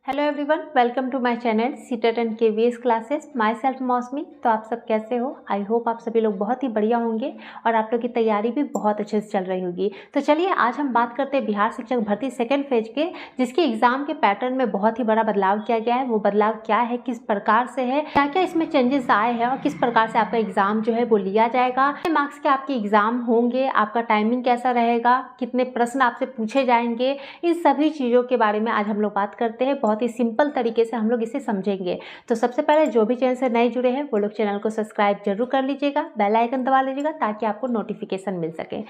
Hello everyone, welcome to my channel CTET and KVS classes. Myself Mousami. तो आप सब कैसे हो? आई होप आप सभी लोग बहुत ही बढ़िया होंगे और आप लोग की तैयारी भी बहुत अच्छे से चल रही होगी। तो चलिए आज हम बात करते हैं बिहार शिक्षक भर्ती सेकेंड फेज के, जिसके एग्जाम के पैटर्न में बहुत ही बड़ा बदलाव किया गया है। वो बदलाव क्या है, किस प्रकार से है, क्या क्या इसमें चेंजेस आए हैं और किस प्रकार से आपका एग्जाम जो है वो लिया जाएगा, कितने मार्क्स के आपके एग्जाम होंगे, आपका टाइमिंग कैसा रहेगा, कितने प्रश्न आपसे पूछे जाएंगे, इन सभी चीज़ों के बारे में आज हम लोग बात करते हैं। बहुत ही सिंपल तरीके से हम लोग इसे समझेंगे। तो सबसे पहले जो भी चैनल से नए जुड़े हैं वो लोग चैनल को सब्सक्राइब जरूर कर लीजिएगा, बेल आइकन दबा लीजिएगा ताकि आपको नोटिफिकेशन मिल सके।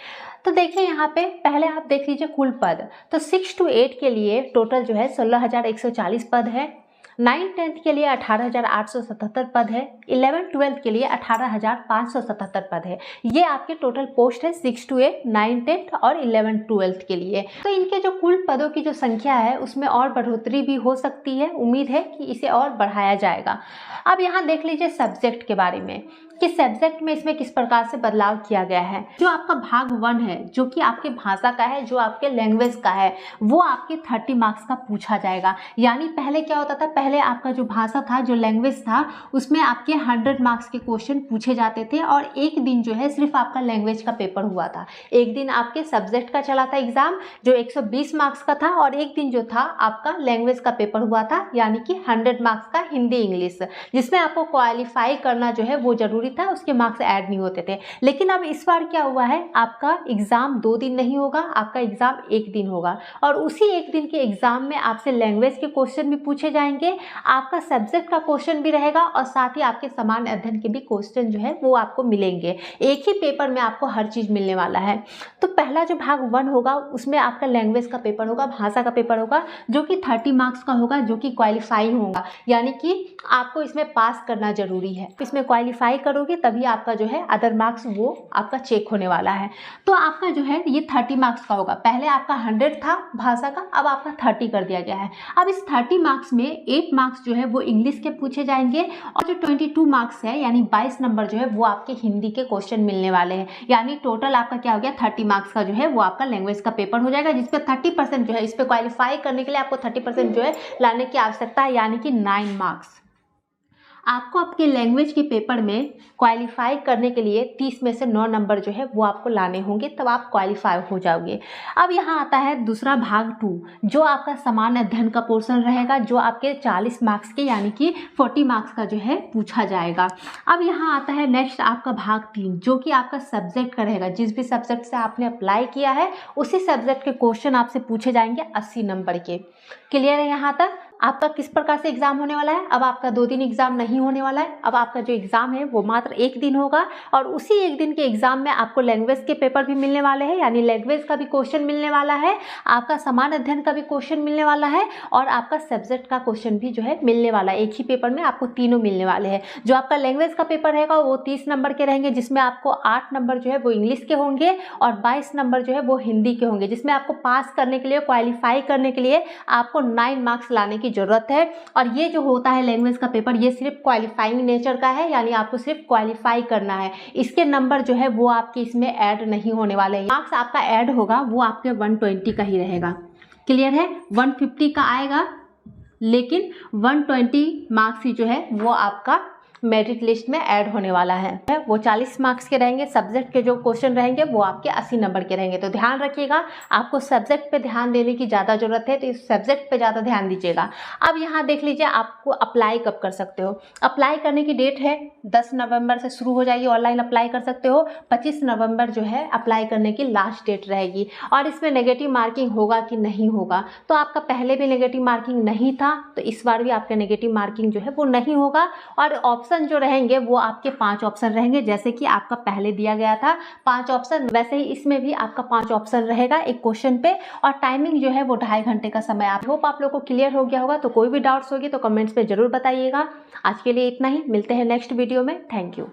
तो देखिए यहाँ पे पहले आप देख लीजिए कुल पद। तो 6 to 8 के लिए टोटल जो है 16,140 पद है। 9-10 के लिए 18,877 पद है। 11-12 के लिए 18,577 पद है। ये आपके टोटल पोस्ट है 6 to 8, 9-10 और 11-12 के लिए। तो इनके जो कुल पदों की जो संख्या है उसमें और बढ़ोतरी भी हो सकती है। उम्मीद है कि इसे और बढ़ाया जाएगा। अब यहाँ देख लीजिए सब्जेक्ट के बारे में कि सब्जेक्ट में इसमें किस प्रकार से बदलाव किया गया है। जो आपका भाग 1 है, जो कि आपके भाषा का है, जो आपके लैंग्वेज का है, वो आपके 30 मार्क्स का पूछा जाएगा। यानी पहले क्या होता था, पहले आपका जो भाषा था, जो लैंग्वेज था, उसमें आपके 100 मार्क्स के क्वेश्चन पूछे जाते थे और एक दिन जो है सिर्फ आपका लैंग्वेज का पेपर हुआ था। एक दिन आपके सब्जेक्ट का चला था एग्जाम जो 120 मार्क्स का था और एक दिन जो था आपका लैंग्वेज का पेपर हुआ था, यानी कि 100 मार्क्स का हिंदी इंग्लिश, जिसमें आपको क्वालिफाई करना जो है वो जरूरी था, उसके मार्क्स ऐड नहीं होते थे। लेकिन अब इस बार क्या हुआ है, आपका एग्जाम 2 दिन नहीं होगा, आपका एग्जाम 1 दिन होगा और उसी एक दिन के एग्जाम में आपसे लैंग्वेज के क्वेश्चन भी पूछे जाएंगे, आपका सब्जेक्ट का क्वेश्चन भी रहेगा और साथ ही आपके सामान्य अध्ययन के भी क्वेश्चन जो है वो आपको मिलेंगे। एक ही पेपर में आपको हर चीज मिलने वाला है। तो पहला जो भाग 1 होगा उसमें आपका लैंग्वेज का पेपर होगा, भाषा का पेपर होगा, जो कि 30 मार्क्स का होगा, जो कि क्वालिफाई होगा, यानी कि आपको इसमें पास करना जरूरी है। इसमें क्वालिफाई करोगे तभी आपका जो है अदर मार्क्स वो आपका चेक होने वाला है। तो आपका जो है ये 30 मार्क्स का होगा। पहले आपका 100 था भाषा का, अब आपका 30 कर दिया गया है। अब इस 30 मार्क्स में 8 मार्क्स जो है वो इंग्लिश के पूछे जाएंगे और जो 22 मार्क्स है यानी 22 नंबर जो है वो आपके हिंदी के क्वेश्चन मिलने वाले हैं। यानी टोटल आपका क्या हो गया, 30 मार्क्स का जो है वो आपका लैंग्वेज का पेपर हो जाएगा, जिसपे 30% जो है, इस पे क्वालिफाई करने के लिए आपको 30% जो है लाने की आवश्यकता है, यानी कि 9 मार्क्स आपको आपके लैंग्वेज के पेपर में क्वालिफाई करने के लिए 30 में से 9 नंबर जो है वो आपको लाने होंगे, तब आप क्वालिफाई हो जाओगे। अब यहाँ आता है दूसरा भाग 2, जो आपका सामान्य अध्ययन का पोर्शन रहेगा, जो आपके 40 मार्क्स के यानी कि 40 मार्क्स का जो है पूछा जाएगा। अब यहाँ आता है नेक्स्ट आपका भाग 3, जो कि आपका सब्जेक्ट का रहेगा। जिस भी सब्जेक्ट से आपने अप्लाई किया है उसी सब्जेक्ट के क्वेश्चन आपसे पूछे जाएंगे 80 नंबर के। क्लियर है यहाँ तक? आपका किस प्रकार से एग्जाम होने वाला है, अब आपका 2 दिन एग्जाम नहीं होने वाला है। अब आपका जो एग्जाम है वो मात्र 1 दिन होगा और उसी 1 दिन के एग्जाम में आपको लैंग्वेज के पेपर भी मिलने वाले हैं, यानी लैंग्वेज का भी क्वेश्चन मिलने वाला है, आपका सामान्य अध्ययन का भी क्वेश्चन मिलने वाला है और आपका सब्जेक्ट का क्वेश्चन भी जो है मिलने वाला है। एक ही पेपर में आपको तीनों मिलने वाले हैं। जो आपका लैंग्वेज का पेपर रहेगा वो 30 नंबर के रहेंगे, जिसमें आपको 8 नंबर जो है वो इंग्लिश के होंगे और 22 नंबर जो है वो हिंदी के होंगे, जिसमें आपको पास करने के लिए, क्वालिफाई करने के लिए आपको 9 मार्क्स लाने की जरूरत है। और ये जो होता है लैंग्वेज का पेपर, ये सिर्फ क्वालिफाइंग नेचर का है, यानी आपको सिर्फ क्वालिफाई करना है। इसके नंबर जो है वो आपके इसमें ऐड नहीं होने वाले हैं। मार्क्स आपका ऐड होगा वो आपके 120 का ही रहेगा। क्लियर है? 150 का आएगा लेकिन 120 मार्क्स ही जो है वो आपका मेरिट लिस्ट में ऐड होने वाला है। वो 40 मार्क्स के रहेंगे। सब्जेक्ट के जो क्वेश्चन रहेंगे वो आपके 80 नंबर के रहेंगे। तो ध्यान रखिएगा, आपको सब्जेक्ट पे ध्यान देने की ज़्यादा जरूरत है, तो इस सब्जेक्ट पे ज़्यादा ध्यान दीजिएगा। अब यहाँ देख लीजिए आपको अप्लाई कब कर सकते हो। अप्लाई करने की डेट है 10 नवंबर से शुरू हो जाएगी, ऑनलाइन अप्लाई कर सकते हो। 25 नवंबर जो है अप्लाई करने की लास्ट डेट रहेगी। और इसमें नेगेटिव मार्किंग होगा कि नहीं होगा, तो आपका पहले भी नेगेटिव मार्किंग नहीं था तो इस बार भी आपका नेगेटिव मार्किंग जो है वो नहीं होगा। और ऑप्शन जो रहेंगे वो आपके 5 ऑप्शन रहेंगे, जैसे कि आपका पहले दिया गया था 5 ऑप्शन, वैसे ही इसमें भी आपका 5 ऑप्शन रहेगा एक क्वेश्चन पे। और टाइमिंग जो है वो 2.5 घंटे का समय। आप होप आप लोगों को क्लियर हो गया होगा। तो कोई भी डाउट्स होगी तो कमेंट्स में जरूर बताइएगा। आज के लिए इतना ही, मिलते हैं नेक्स्ट वीडियो में। Thank you.